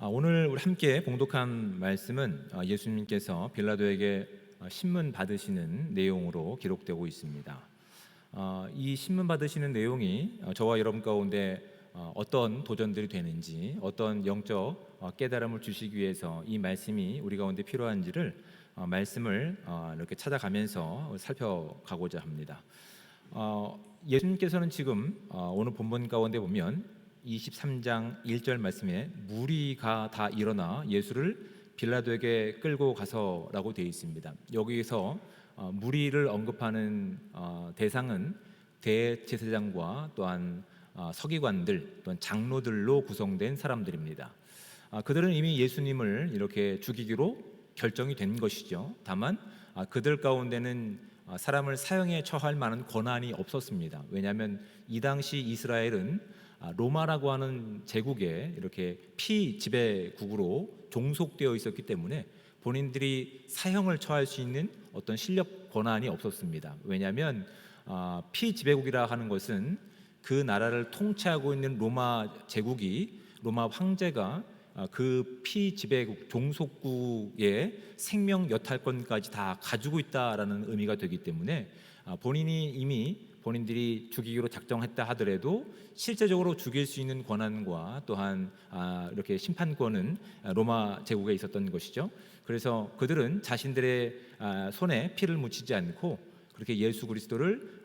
오늘 우리 함께 봉독한 말씀은 예수님께서 빌라도에게 신문 받으시는 내용으로 기록되고 있습니다. 이 신문 받으시는 내용이 저와 여러분 가운데 어떤 도전들이 되는지, 어떤 영적 깨달음을 주시기 위해서 이 말씀이 우리 가운데 필요한지를 말씀을 이렇게 찾아가면서 살펴가고자 합니다. 예수님께서는 지금 오늘 본문 가운데 보면 23장 1절 말씀에 무리가 다 일어나 예수를 빌라도에게 끌고 가서라고 되어 있습니다. 여기에서 무리를 언급하는 대상은 대제사장과 또한 서기관들 또한 장로들로 구성된 사람들입니다. 그들은 이미 예수님을 이렇게 죽이기로 결정이 된 것이죠. 다만 그들 가운데는 사람을 사형에 처할 만한 권한이 없었습니다. 왜냐하면 이 당시 이스라엘은 로마라고 하는 제국에 이렇게 피지배국으로 종속되어 있었기 때문에 본인들이 사형을 처할 수 있는 어떤 실력 권한이 없었습니다. 왜냐하면 피지배국이라 하는 것은 그 나라를 통치하고 있는 로마 제국이, 로마 황제가 그 피지배국 종속국의 생명 여탈권까지 다 가지고 있다라는 의미가 되기 때문에 본인이 이미 본인들이 죽이기로 작정했다 하더라도 실제적으로 죽일 수 있는 권한과 또한 이렇게 심판권은 로마 제국에 있었던 것이죠. 그래서 그들은 자신들의 손에 피를 묻히지 않고 그렇게 예수 그리스도를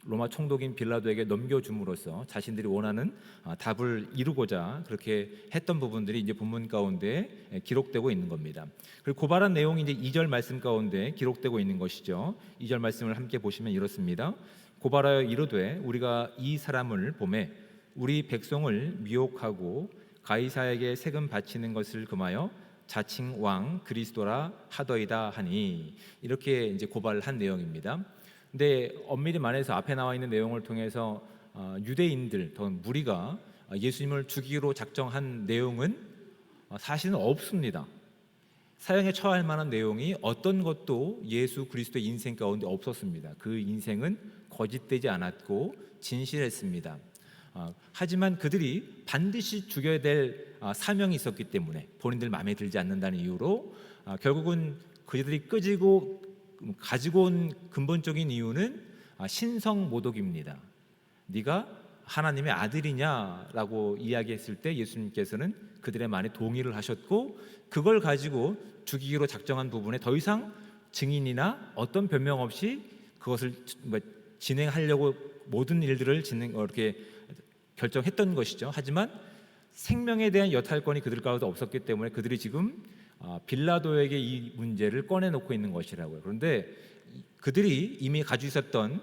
로마 총독인 빌라도에게 넘겨줌으로써 자신들이 원하는 답을 이루고자 그렇게 했던 부분들이 이제 본문 가운데 기록되고 있는 겁니다. 그리고 고발한 내용이 이제 2절 말씀 가운데 기록되고 있는 것이죠. 2절 말씀을 함께 보시면 이렇습니다. 고발하여 이르되 우리가 이 사람을 보매 우리 백성을 미혹하고 가이사에게 세금 바치는 것을 금하여 자칭 왕 그리스도라 하더이다 하니, 이렇게 이제 고발한 내용입니다. 근데 엄밀히 말해서 앞에 나와 있는 내용을 통해서 유대인들 또는 무리가 예수님을 죽이기로 작정한 내용은 사실은 없습니다. 사형에 처할 만한 내용이 어떤 것도 예수 그리스도의 인생 가운데 없었습니다. 그 인생은 거짓되지 않았고 진실했습니다. 하지만 그들이 반드시 죽여야 될 사명이 있었기 때문에 본인들 마음에 들지 않는다는 이유로 결국은 그들이 가지고 온 근본적인 이유는 신성모독입니다. 네가 하나님의 아들이냐라고 이야기했을 때 예수님께서는 그들의 말에 동의를 하셨고, 그걸 가지고 죽이기로 작정한 부분에 더 이상 증인이나 어떤 변명 없이 그것을 진행하려고 모든 일들을 이렇게 결정했던 것이죠. 하지만 생명에 대한 여탈권이 그들 가운데 없었기 때문에 그들이 지금 빌라도에게 이 문제를 꺼내놓고 있는 것이라고요. 그런데 그들이 이미 가지고 있었던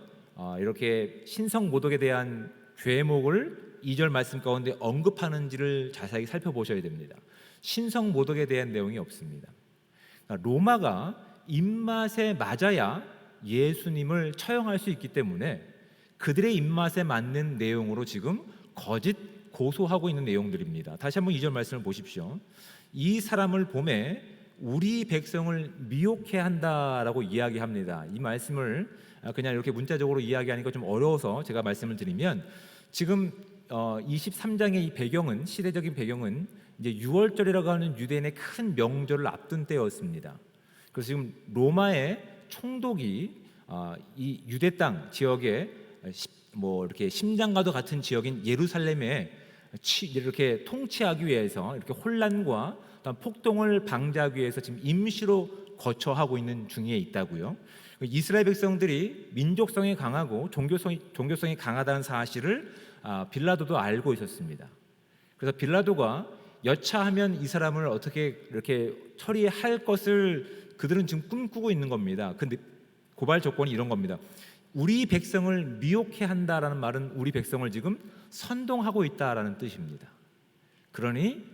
이렇게 신성모독에 대한 죄목을 2절 말씀 가운데 언급하는지를 자세히 살펴보셔야 됩니다. 신성모독에 대한 내용이 없습니다. 로마가 입맛에 맞아야 예수님을 처형할 수 있기 때문에 그들의 입맛에 맞는 내용으로 지금 거짓 고소하고 있는 내용들입니다. 다시 한번 2절 말씀을 보십시오. 이 사람을 보매 우리 백성을 미혹해 한다라고 이야기합니다. 이 말씀을 그냥 이렇게 문자적으로 이야기하니까 좀 어려워서 제가 말씀을 드리면, 지금 23장의 이 배경은, 시대적인 배경은 이제 유월절이라고 하는 유대인의 큰 명절을 앞둔 때였습니다. 그래서 지금 로마의 총독이 이 유대 땅 지역에 이렇게 심장과도 같은 지역인 예루살렘에 이렇게 통치하기 위해서, 이렇게 혼란과 폭동을 방지하기 위해서 지금 임시로 거처하고 있는 중에 있다고요. 이스라엘 백성들이 민족성이 강하고 종교성이 강하다는 사실을 빌라도도 알고 있었습니다. 그래서 빌라도가 여차하면 이 사람을 어떻게 이렇게 처리할 것을 그들은 지금 꿈꾸고 있는 겁니다. 근데 고발 조건이 이런 겁니다. 우리 백성을 미혹해 한다라는 말은 우리 백성을 지금 선동하고 있다라는 뜻입니다. 그러니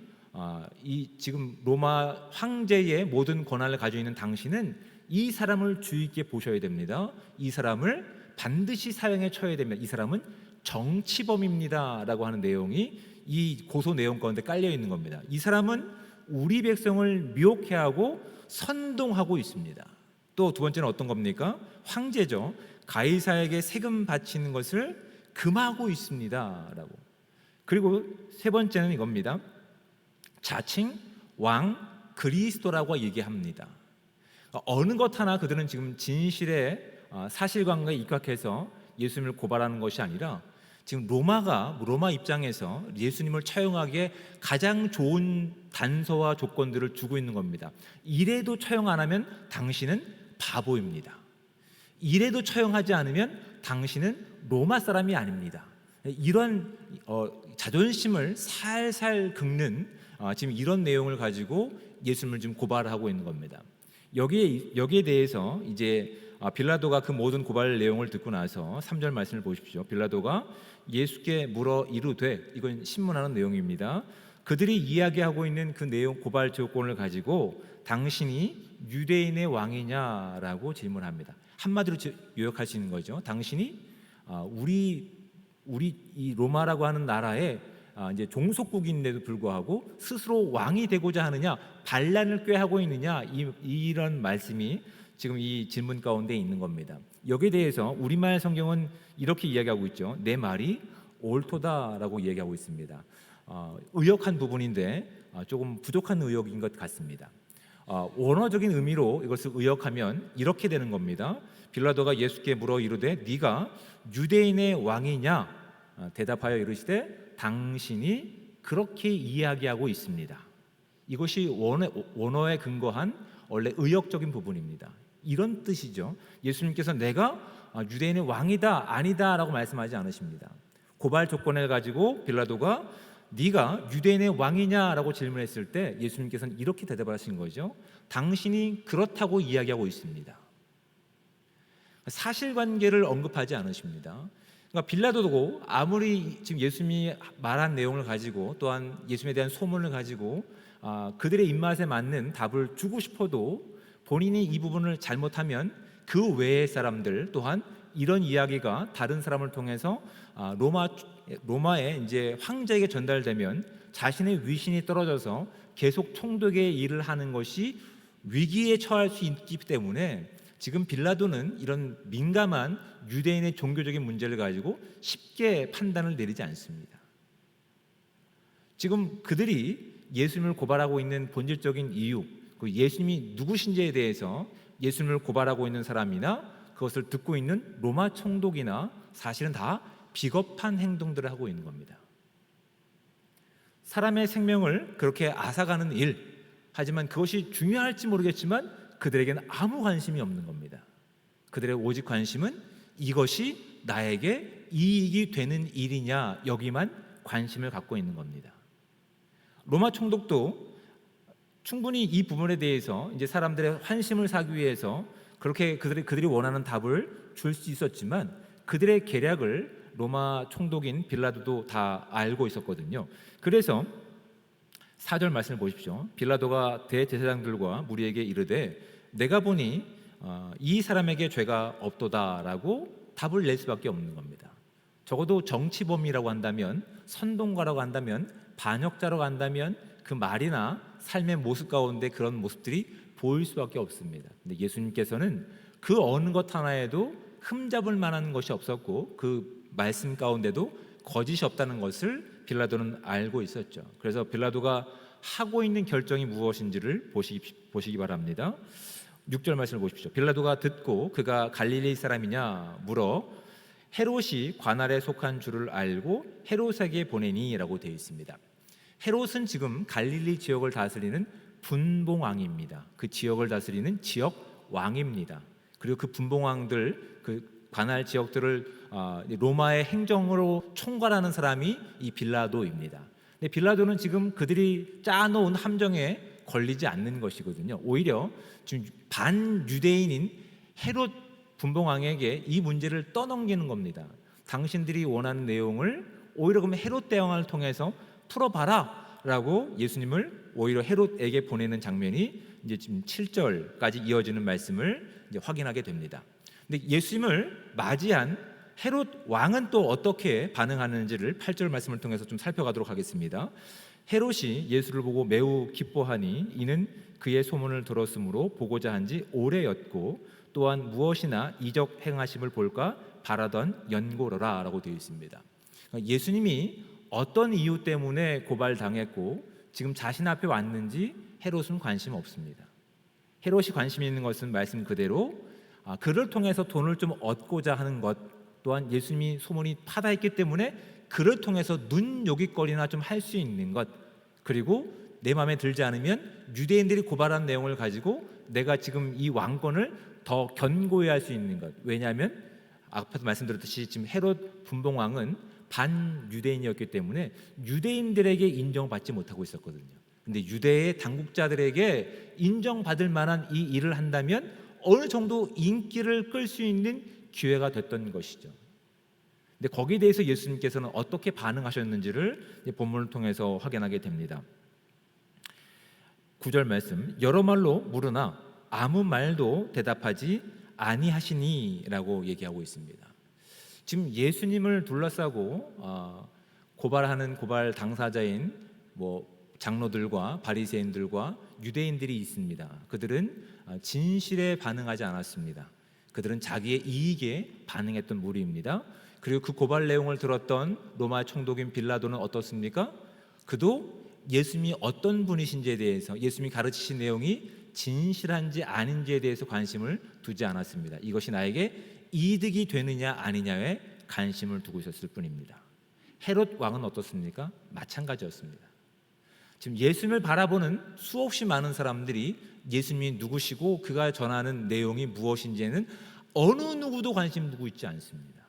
이 지금 로마 황제의 모든 권한을 가지고 있는 당신은 이 사람을 주의 깊게 보셔야 됩니다. 이 사람을 반드시 사형에 처해야 됩니다. 이 사람은 정치범입니다라고 하는 내용이 이 고소 내용 가운데 깔려 있는 겁니다. 이 사람은 우리 백성을 미혹해 하고 선동하고 있습니다. 또 두 번째는 어떤 겁니까? 황제죠. 가이사에게 세금 바치는 것을 금하고 있습니다라고. 그리고 세 번째는 이겁니다. 자칭 왕 그리스도라고 얘기합니다. 어느 것 하나 그들은 지금 진실의 사실관계에 입각해서 예수님을 고발하는 것이 아니라 지금 로마 입장에서 예수님을 처형하기에 가장 좋은 단서와 조건들을 주고 있는 겁니다. 이래도 처형 안 하면 당신은 바보입니다. 이래도 처형하지 않으면 당신은 로마 사람이 아닙니다. 이런 자존심을 살살 긁는 지금 이런 내용을 가지고 예수님을 지금 고발하고 있는 겁니다. 여기에 대해서 이제 빌라도가 그 모든 고발 내용을 듣고 나서 3절 말씀을 보십시오. 빌라도가 예수께 물어 이르되, 이건 신문하는 내용입니다. 그들이 이야기하고 있는 그 내용 고발 조건을 가지고 당신이 유대인의 왕이냐라고 질문합니다. 한마디로 요약할 수 있는 거죠. 당신이 우리 이 로마라고 하는 나라의 이제 종속국인데도 불구하고 스스로 왕이 되고자 하느냐, 반란을 꾀하고 있느냐, 이런 말씀이 지금 이 질문 가운데 있는 겁니다. 여기에 대해서 우리말 성경은 이렇게 이야기하고 있죠. 내 말이 옳도다라고 이야기하고 있습니다. 의역한 부분인데 조금 부족한 의역인 것 같습니다. 원어적인 의미로 이것을 의역하면 이렇게 되는 겁니다. 빌라도가 예수께 물어 이르되 네가 유대인의 왕이냐? 대답하여 이르시되 당신이 그렇게 이야기하고 있습니다. 이것이 원어에 근거한 원래 의역적인 부분입니다. 이런 뜻이죠. 예수님께서 내가 유대인의 왕이다 아니다 라고 말씀하지 않으십니다. 고발 조건을 가지고 빌라도가 네가 유대인의 왕이냐라고 질문했을 때 예수님께서는 이렇게 대답하신 거죠. 당신이 그렇다고 이야기하고 있습니다. 사실관계를 언급하지 않으십니다. 그러니까 빌라도도 아무리 지금 예수님이 말한 내용을 가지고 또한 예수님에 대한 소문을 가지고 그들의 입맛에 맞는 답을 주고 싶어도 본인이 이 부분을 잘못하면 그 외의 사람들 또한 이런 이야기가 다른 사람을 통해서 로마의 이제 황제에게 전달되면 자신의 위신이 떨어져서 계속 총독의 일을 하는 것이 위기에 처할 수 있기 때문에 지금 빌라도는 이런 민감한 유대인의 종교적인 문제를 가지고 쉽게 판단을 내리지 않습니다. 지금 그들이 예수님을 고발하고 있는 본질적인 이유, 그 예수님이 누구신지에 대해서 예수님을 고발하고 있는 사람이나 그것을 듣고 있는 로마 총독이나 사실은 다 비겁한 행동들을 하고 있는 겁니다. 사람의 생명을 그렇게 앗아가는 일, 하지만 그것이 중요할지 모르겠지만 그들에게는 아무 관심이 없는 겁니다. 그들의 오직 관심은 이것이 나에게 이익이 되는 일이냐, 여기만 관심을 갖고 있는 겁니다. 로마 총독도 충분히 이 부분에 대해서 이제 사람들의 환심을 사기 위해서 그렇게 그들이 원하는 답을 줄 수 있었지만 그들의 계략을 로마 총독인 빌라도도 다 알고 있었거든요. 그래서 4절 말씀을 보십시오. 빌라도가 대제사장들과 무리에게 이르되 내가 보니 이 사람에게 죄가 없도다라고 답을 낼 수밖에 없는 겁니다. 적어도 정치범이라고 한다면, 선동가라고 한다면, 반역자라고 한다면 그 말이나 삶의 모습 가운데 그런 모습들이 보일 수밖에 없습니다. 근데 예수님께서는 그 어느 것 하나에도 흠잡을 만한 것이 없었고 그 말씀 가운데도 거짓이 없다는 것을 빌라도는 알고 있었죠. 그래서 빌라도가 하고 있는 결정이 무엇인지를 보시기 바랍니다. 6절 말씀을 보십시오. 빌라도가 듣고 그가 갈릴리 사람이냐 물어 헤롯이 관할에 속한 줄을 알고 헤롯에게 보내니 라고 되어 있습니다. 헤롯은 지금 갈릴리 지역을 다스리는 분봉왕입니다. 그 지역을 다스리는 지역 왕입니다. 그리고 그 분봉왕들, 그 관할 지역들을 로마의 행정으로 총괄하는 사람이 이 빌라도입니다. 근데 빌라도는 지금 그들이 짜놓은 함정에 걸리지 않는 것이거든요. 오히려 지금 반유대인인 헤롯 분봉왕에게 이 문제를 떠넘기는 겁니다. 당신들이 원하는 내용을 오히려 그러면 헤롯 대왕을 통해서 풀어봐라 라고 예수님을 오히려 헤롯에게 보내는 장면이 이제 지금 7절까지 이어지는 말씀을 이제 확인하게 됩니다. 근데 예수님을 맞이한 헤롯 왕은 또 어떻게 반응하는지를 8절 말씀을 통해서 좀 살펴가도록 하겠습니다. 헤롯이 예수를 보고 매우 기뻐하니 이는 그의 소문을 들었으므로 보고자 한지 오래였고 또한 무엇이나 이적 행하심을 볼까 바라던 연고로라 라고 되어 있습니다. 예수님이 어떤 이유 때문에 고발당했고 지금 자신 앞에 왔는지 헤롯은 관심 없습니다. 헤롯이 관심 있는 것은 말씀 그대로 그를 통해서 돈을 좀 얻고자 하는 것, 또한 예수님이 소문이 파다했기 때문에 그를 통해서 눈요깃거리나 좀 할 수 있는 것, 그리고 내 마음에 들지 않으면 유대인들이 고발한 내용을 가지고 내가 지금 이 왕권을 더 견고히 할 수 있는 것. 왜냐하면 아까도 말씀드렸듯이 지금 헤롯 분봉왕은 반유대인이었기 때문에 유대인들에게 인정받지 못하고 있었거든요. 근데 유대의 당국자들에게 인정받을 만한 이 일을 한다면 어느 정도 인기를 끌 수 있는 기회가 됐던 것이죠. 근데 거기에 대해서 예수님께서는 어떻게 반응하셨는지를 본문을 통해서 확인하게 됩니다. 9절 말씀, 여러 말로 물으나 아무 말도 대답하지 아니하시니라고 얘기하고 있습니다. 지금 예수님을 둘러싸고 고발하는 고발 당사자인 장로들과 바리새인들과 유대인들이 있습니다. 그들은 진실에 반응하지 않았습니다. 그들은 자기의 이익에 반응했던 무리입니다. 그리고 그 고발 내용을 들었던 로마 총독인 빌라도는 어떻습니까? 그도 예수님이 어떤 분이신지에 대해서, 예수님이 가르치신 내용이 진실한지 아닌지에 대해서 관심을 두지 않았습니다. 이것이 나에게 이득이 되느냐 아니냐에 관심을 두고 있었을 뿐입니다. 헤롯 왕은 어떻습니까? 마찬가지였습니다. 지금 예수님을 바라보는 수없이 많은 사람들이 예수님이 누구시고 그가 전하는 내용이 무엇인지에는 어느 누구도 관심 두고 있지 않습니다.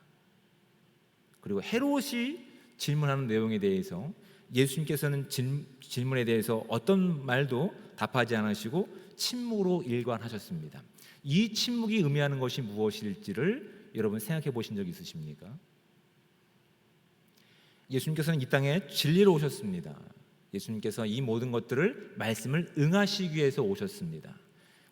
그리고 헤롯이 질문하는 내용에 대해서 예수님께서는 질문에 대해서 어떤 말도 답하지 않으시고 침묵으로 일관하셨습니다. 이 침묵이 의미하는 것이 무엇일지를 여러분 생각해 보신 적 있으십니까? 예수님께서는 이 땅에 진리로 오셨습니다. 예수님께서 이 모든 것들을 말씀을 응하시기 위해서 오셨습니다.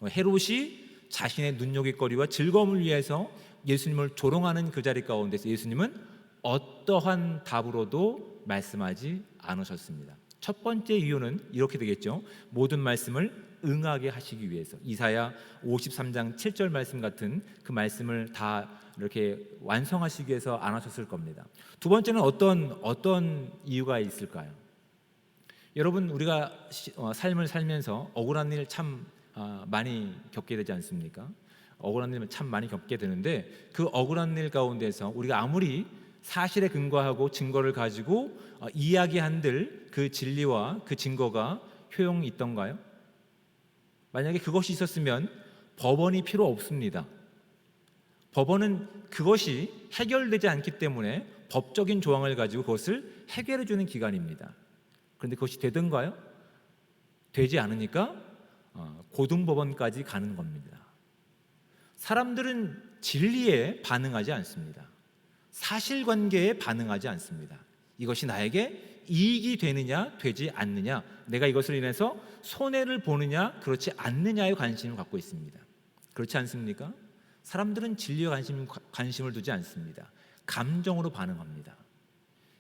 헤롯이 자신의 눈요깃거리와 즐거움을 위해서 예수님을 조롱하는 그 자리 가운데서 예수님은 어떠한 답으로도 말씀하지 않으셨습니다. 첫 번째 이유는 이렇게 되겠죠. 모든 말씀을 응하게 하시기 위해서. 이사야 53장 7절 말씀 같은 그 말씀을 다 이렇게 완성하시기 위해서 안 하셨을 겁니다. 두 번째는 어떤 이유가 있을까요? 여러분, 우리가 삶을 살면서 억울한 일 참 많이 겪게 되지 않습니까? 억울한 일 참 많이 겪게 되는데 그 억울한 일 가운데서 우리가 아무리 사실에 근거하고 증거를 가지고 이야기한들 그 진리와 그 증거가 효용이 있던가요? 만약에 그것이 있었으면 법원이 필요 없습니다. 법원은 그것이 해결되지 않기 때문에 법적인 조항을 가지고 그것을 해결해 주는 기관입니다. 그런데 그것이 되던가요? 되지 않으니까 고등법원까지 가는 겁니다. 사람들은 진리에 반응하지 않습니다. 사실관계에 반응하지 않습니다. 이것이 나에게 이익이 되느냐 되지 않느냐, 내가 이것을 인해서 손해를 보느냐 그렇지 않느냐에 관심을 갖고 있습니다. 그렇지 않습니까? 사람들은 진리에 관심을 두지 않습니다. 감정으로 반응합니다.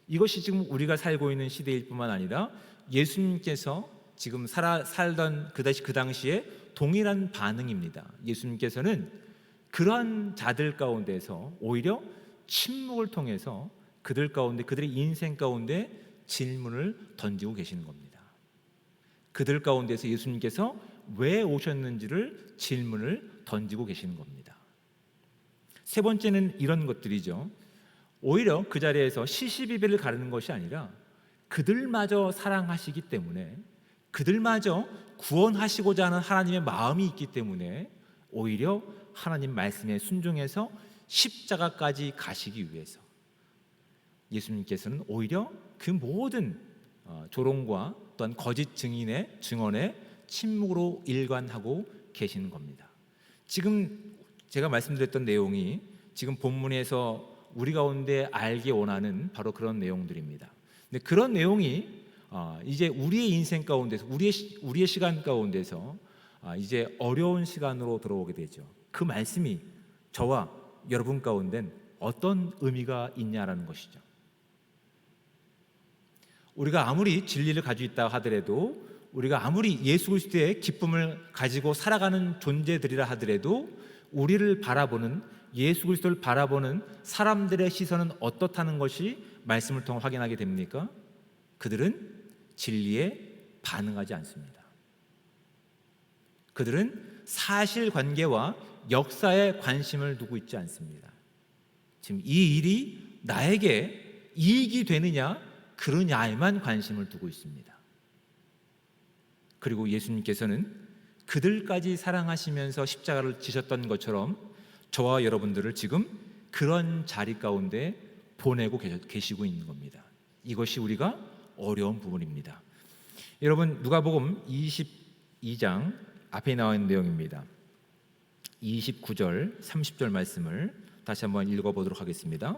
이것이 지금 우리가 살고 있는 시대일 뿐만 아니라 예수님께서 지금 살던 그 당시에 동일한 반응입니다. 예수님께서는 그러한 자들 가운데서 오히려 침묵을 통해서 그들 가운데, 그들의 인생 가운데 질문을 던지고 계시는 겁니다. 그들 가운데서 예수님께서 왜 오셨는지를 질문을 던지고 계시는 겁니다. 세 번째는 이런 것들이죠. 오히려 그 자리에서 시시비비를 가르는 것이 아니라 그들마저 사랑하시기 때문에, 그들마저 구원하시고자 하는 하나님의 마음이 있기 때문에 오히려 하나님 말씀에 순종해서 십자가까지 가시기 위해서 예수님께서는 오히려 그 모든 조롱과 또한 거짓 증인의 증언에 침묵으로 일관하고 계시는 겁니다. 지금 제가 말씀드렸던 내용이 지금 본문에서 우리 가운데 알기 원하는 바로 그런 내용들입니다. 근데 그런 내용이 이제 우리의 인생 가운데서, 우리의 시간 가운데서 이제 어려운 시간으로 들어오게 되죠. 그 말씀이 저와 여러분 가운데는 어떤 의미가 있냐라는 것이죠. 우리가 아무리 진리를 가지고 있다 하더라도, 우리가 아무리 예수 그리스도의 기쁨을 가지고 살아가는 존재들이라 하더라도 우리를 바라보는, 예수 그리스도를 바라보는 사람들의 시선은 어떻다는 것이 말씀을 통해 확인하게 됩니까? 그들은 진리에 반응하지 않습니다. 그들은 사실관계와 역사에 관심을 두고 있지 않습니다. 지금 이 일이 나에게 이익이 되느냐 그러냐에만 관심을 두고 있습니다. 그리고 예수님께서는 그들까지 사랑하시면서 십자가를 지셨던 것처럼 저와 여러분들을 지금 그런 자리 가운데 보내고 계시고 있는 겁니다. 이것이 우리가 어려운 부분입니다. 여러분, 누가복음 22장 앞에 나와 있는 내용입니다. 29절 30절 말씀을 다시 한번 읽어보도록 하겠습니다.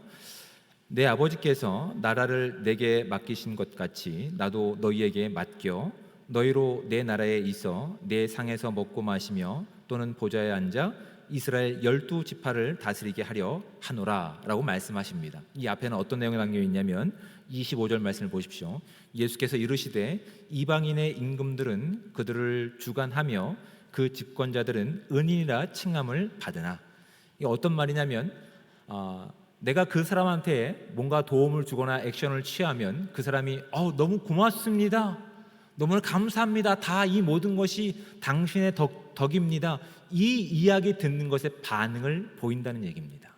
내 아버지께서 나라를 내게 맡기신 것 같이 나도 너희에게 맡겨 너희로 내 나라에 있어 내 상에서 먹고 마시며 또는 보좌에 앉아 이스라엘 12지파를 다스리게 하려 하노라 라고 말씀하십니다. 이 앞에는 어떤 내용이 담겨 있냐면 25절 말씀을 보십시오. 예수께서 이르시되 이방인의 임금들은 그들을 주관하며 그 집권자들은 은인이라 칭함을 받으나. 이게 어떤 말이냐면 내가 그 사람한테 뭔가 도움을 주거나 액션을 취하면 그 사람이 너무 고맙습니다, 너무 감사합니다, 다 이 모든 것이 당신의 덕입니다, 이 이야기 듣는 것에 반응을 보인다는 얘기입니다.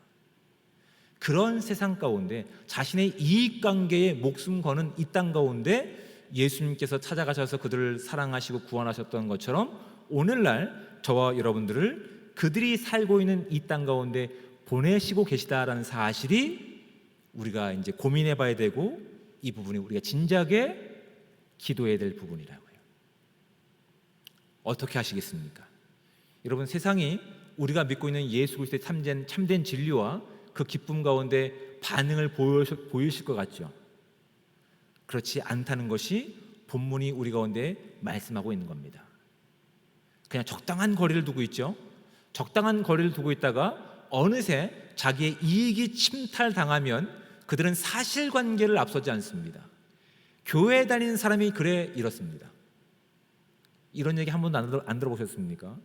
그런 세상 가운데 자신의 이익관계에 목숨 거는 이 땅 가운데 예수님께서 찾아가셔서 그들을 사랑하시고 구원하셨던 것처럼 오늘날 저와 여러분들을 그들이 살고 있는 이 땅 가운데 보내시고 계시다라는 사실이 우리가 이제 고민해 봐야 되고, 이 부분이 우리가 진작에 기도해야 될 부분이라고요. 어떻게 하시겠습니까? 여러분, 세상이 우리가 믿고 있는 예수 그리스도의 참된 진리와 그 기쁨 가운데 반응을 보이실 것 같죠? 그렇지 않다는 것이 본문이 우리 가운데 말씀하고 있는 겁니다. 그냥 적당한 거리를 두고 있죠. 적당한 거리를 두고 있다가 어느새 자기의 이익이 침탈당하면 그들은 사실관계를 앞서지 않습니다. 교회 다니는 사람이 그래 이렇습니다. 이런 얘기 한 번도 안 들어보셨습니까?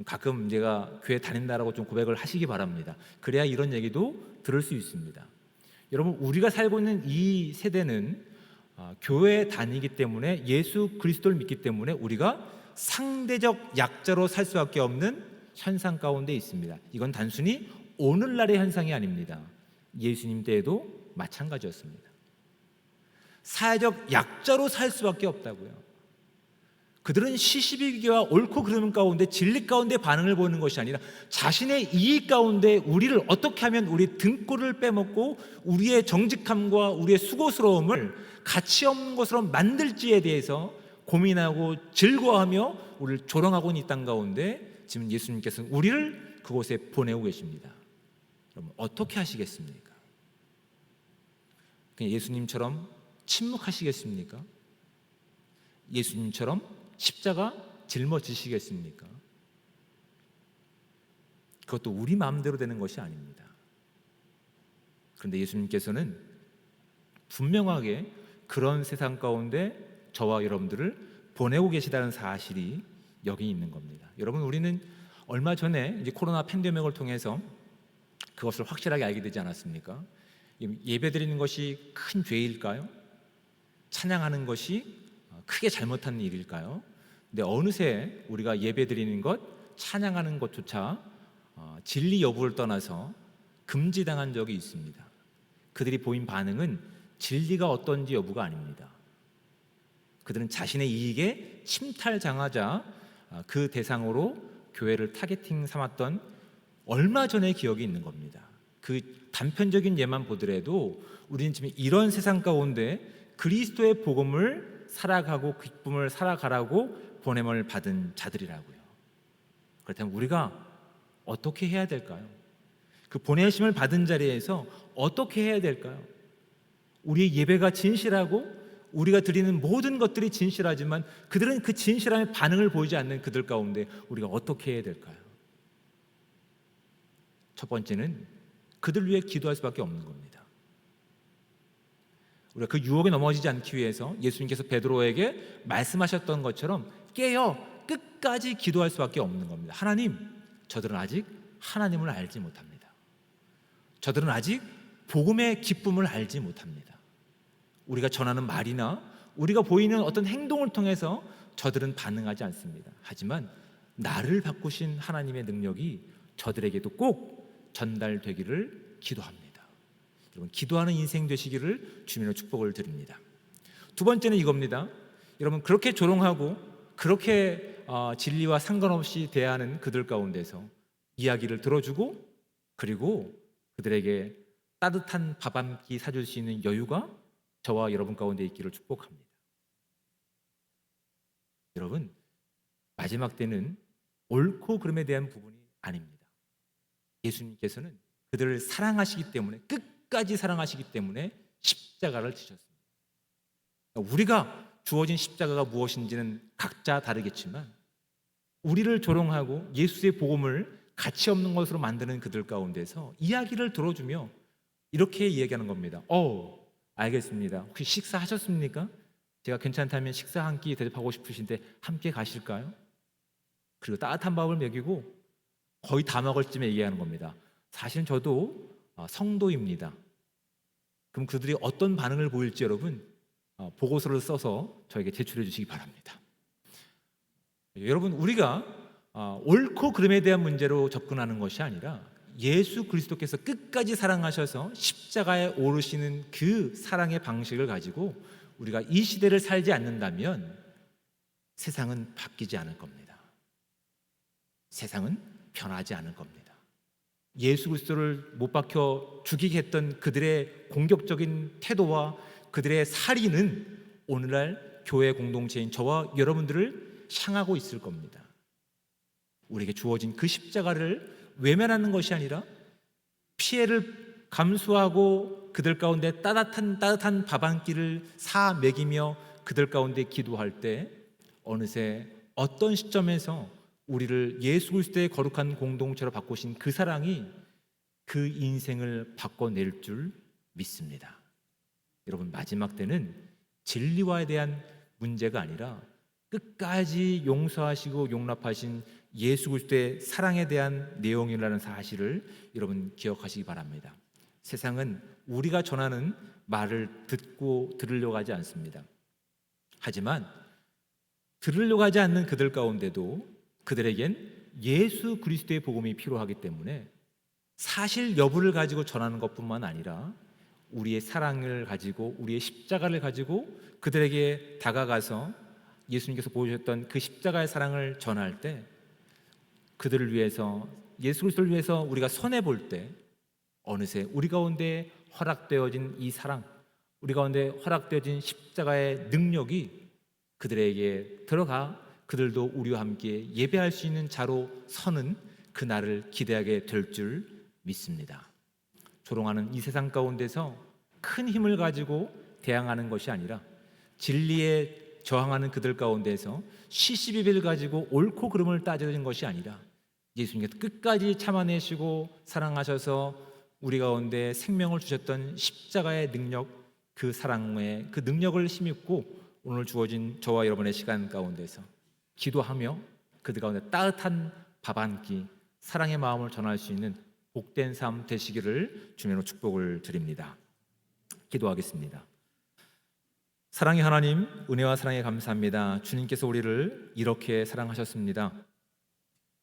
가끔 제가 교회 다닌다라고 좀 고백을 하시기 바랍니다. 그래야 이런 얘기도 들을 수 있습니다. 여러분, 우리가 살고 있는 이 세대는 교회에 다니기 때문에, 예수 그리스도를 믿기 때문에 우리가 상대적 약자로 살 수밖에 없는 현상 가운데 있습니다. 이건 단순히 오늘날의 현상이 아닙니다. 예수님 때에도 마찬가지였습니다. 사회적 약자로 살 수밖에 없다고요. 그들은 시시비기와 옳고 그름 가운데, 진리 가운데 반응을 보이는 것이 아니라 자신의 이익 가운데 우리를 어떻게 하면 우리 등골을 빼먹고 우리의 정직함과 우리의 수고스러움을 가치 없는 것으로 만들지에 대해서 고민하고 즐거워하며 우리를 조롱하고 있는 이 땅 가운데 지금 예수님께서는 우리를 그곳에 보내고 계십니다. 여러분, 어떻게 하시겠습니까? 그냥 예수님처럼 침묵하시겠습니까? 예수님처럼 십자가 짊어지시겠습니까? 그것도 우리 마음대로 되는 것이 아닙니다. 그런데 예수님께서는 분명하게 그런 세상 가운데 저와 여러분들을 보내고 계시다는 사실이 여기 있는 겁니다. 여러분, 우리는 얼마 전에 이제 코로나 팬데믹을 통해서 그것을 확실하게 알게 되지 않았습니까? 예배드리는 것이 큰 죄일까요? 찬양하는 것이 크게 잘못한 일일까요? 근데 어느새 우리가 예배드리는 것, 찬양하는 것조차 진리 여부를 떠나서 금지당한 적이 있습니다. 그들이 보인 반응은 진리가 어떤지 여부가 아닙니다. 그들은 자신의 이익에 침탈당하자 그 대상으로 교회를 타겟팅 삼았던 얼마 전의 기억이 있는 겁니다. 그 단편적인 예만 보더라도 우리는 지금 이런 세상 가운데 그리스도의 복음을 살아가고 기쁨을 살아가라고 보냄을 받은 자들이라고요. 그렇다면 우리가 어떻게 해야 될까요? 그 보내심을 받은 자리에서 어떻게 해야 될까요? 우리의 예배가 진실하고 우리가 드리는 모든 것들이 진실하지만 그들은 그 진실함에 반응을 보이지 않는 그들 가운데 우리가 어떻게 해야 될까요? 첫 번째는 그들 위해 기도할 수밖에 없는 겁니다. 우리가 그 유혹에 넘어지지 않기 위해서 예수님께서 베드로에게 말씀하셨던 것처럼 깨어 끝까지 기도할 수밖에 없는 겁니다. 하나님, 저들은 아직 하나님을 알지 못합니다. 저들은 아직 복음의 기쁨을 알지 못합니다. 우리가 전하는 말이나 우리가 보이는 어떤 행동을 통해서 저들은 반응하지 않습니다. 하지만 나를 바꾸신 하나님의 능력이 저들에게도 꼭 전달되기를 기도합니다. 여러분, 기도하는 인생 되시기를 주님의 축복을 드립니다. 두 번째는 이겁니다. 여러분, 그렇게 조롱하고 그렇게 진리와 상관없이 대하는 그들 가운데서 이야기를 들어주고, 그리고 그들에게 따뜻한 밥 한 끼 사줄 수 있는 여유가 저와 여러분 가운데 있기를 축복합니다. 여러분, 마지막 때는 옳고 그름에 대한 부분이 아닙니다. 예수님께서는 그들을 사랑하시기 때문에, 끝까지 사랑하시기 때문에 십자가를 지셨습니다. 우리가 주어진 십자가가 무엇인지는 각자 다르겠지만, 우리를 조롱하고 예수의 복음을 가치 없는 것으로 만드는 그들 가운데서 이야기를 들어주며 이렇게 이야기하는 겁니다. 알겠습니다. 혹시 식사하셨습니까? 제가 괜찮다면 식사 한 끼 대접하고 싶으신데 함께 가실까요? 그리고 따뜻한 밥을 먹이고 거의 다 먹을 쯤에 얘기하는 겁니다. 사실 저도 성도입니다. 그럼 그들이 어떤 반응을 보일지 여러분 보고서를 써서 저에게 제출해 주시기 바랍니다. 여러분, 우리가 옳고 그름에 대한 문제로 접근하는 것이 아니라 예수 그리스도께서 끝까지 사랑하셔서 십자가에 오르시는 그 사랑의 방식을 가지고 우리가 이 시대를 살지 않는다면 세상은 바뀌지 않을 겁니다. 세상은 변하지 않을 겁니다. 예수 그리스도를 못 박혀 죽이게 했던 그들의 공격적인 태도와 그들의 살인은 오늘날 교회 공동체인 저와 여러분들을 향하고 있을 겁니다. 우리에게 주어진 그 십자가를 외면하는 것이 아니라 피해를 감수하고 그들 가운데 따뜻한 밥 한 끼를 사 먹이며 그들 가운데 기도할 때 어느새 어떤 시점에서 우리를 예수 그리스도의 거룩한 공동체로 바꾸신 그 사랑이 그 인생을 바꿔낼 줄 믿습니다. 여러분, 마지막 때는 진리와에 대한 문제가 아니라 끝까지 용서하시고 용납하신 예수 그리스도의 사랑에 대한 내용이라는 사실을 여러분 기억하시기 바랍니다. 세상은 우리가 전하는 말을 듣고 들으려고 하지 않습니다. 하지만 들으려고 하지 않는 그들 가운데도 그들에겐 예수 그리스도의 복음이 필요하기 때문에 사실 여부를 가지고 전하는 것뿐만 아니라 우리의 사랑을 가지고 우리의 십자가를 가지고 그들에게 다가가서 예수님께서 보여주셨던 그 십자가의 사랑을 전할 때 그들을 위해서, 예수 그리스도를 위해서 우리가 손해볼 때 어느새 우리 가운데 허락되어진 이 사랑, 우리 가운데 허락되어진 십자가의 능력이 그들에게 들어가 그들도 우리와 함께 예배할 수 있는 자로 서는 그날을 기대하게 될 줄 믿습니다. 조롱하는 이 세상 가운데서 큰 힘을 가지고 대항하는 것이 아니라 진리에 저항하는 그들 가운데서 시시비비를 가지고 옳고 그름을 따지는 것이 아니라 예수님께서 끝까지 참아내시고 사랑하셔서 우리 가운데 생명을 주셨던 십자가의 능력, 그 사랑의 그 능력을 힘입고 오늘 주어진 저와 여러분의 시간 가운데서 기도하며 그들 가운데 따뜻한 밥 한 끼, 사랑의 마음을 전할 수 있는 복된 삶 되시기를 주님으로 축복을 드립니다. 기도하겠습니다. 사랑의 하나님, 은혜와 사랑에 감사합니다. 주님께서 우리를 이렇게 사랑하셨습니다.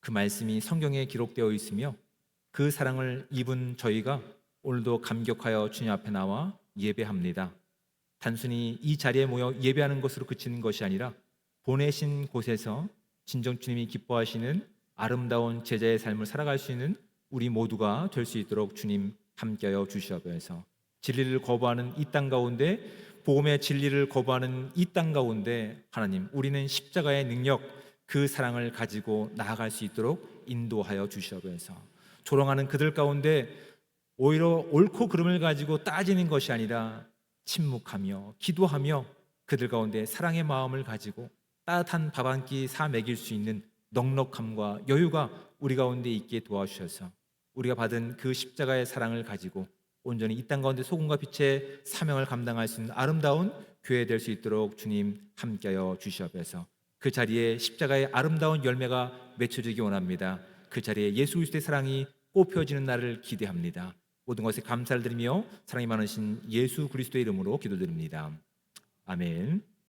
그 말씀이 성경에 기록되어 있으며 그 사랑을 입은 저희가 오늘도 감격하여 주님 앞에 나와 예배합니다. 단순히 이 자리에 모여 예배하는 것으로 그치는 것이 아니라 보내신 곳에서 진정 주님이 기뻐하시는 아름다운 제자의 삶을 살아갈 수 있는 우리 모두가 될 수 있도록 주님 함께하여 주시옵소서. 진리를 거부하는 이 땅 가운데, 복음의 진리를 거부하는 이 땅 가운데 하나님, 우리는 십자가의 능력, 그 사랑을 가지고 나아갈 수 있도록 인도하여 주시옵소서. 조롱하는 그들 가운데 오히려 옳고 그름을 가지고 따지는 것이 아니라 침묵하며 기도하며 그들 가운데 사랑의 마음을 가지고 따뜻한 밥 한 끼 사 먹일 수 있는 넉넉함과 여유가 우리 가운데 있게 도와주셔서 우리가 받은 그 십자가의 사랑을 가지고 온전히 이 땅 가운데 소금과 빛의 사명을 감당할 수 있는 아름다운 교회 될 수 있도록 주님 함께하여 주시옵소서. 그 자리에 십자가의 아름다운 열매가 맺혀지기 원합니다. 그 자리에 예수 그리스도의 사랑이 꽃펴지는 날을 기대합니다. 모든 것에 감사를 드리며 사랑이 많으신 예수 그리스도의 이름으로 기도드립니다. 아멘.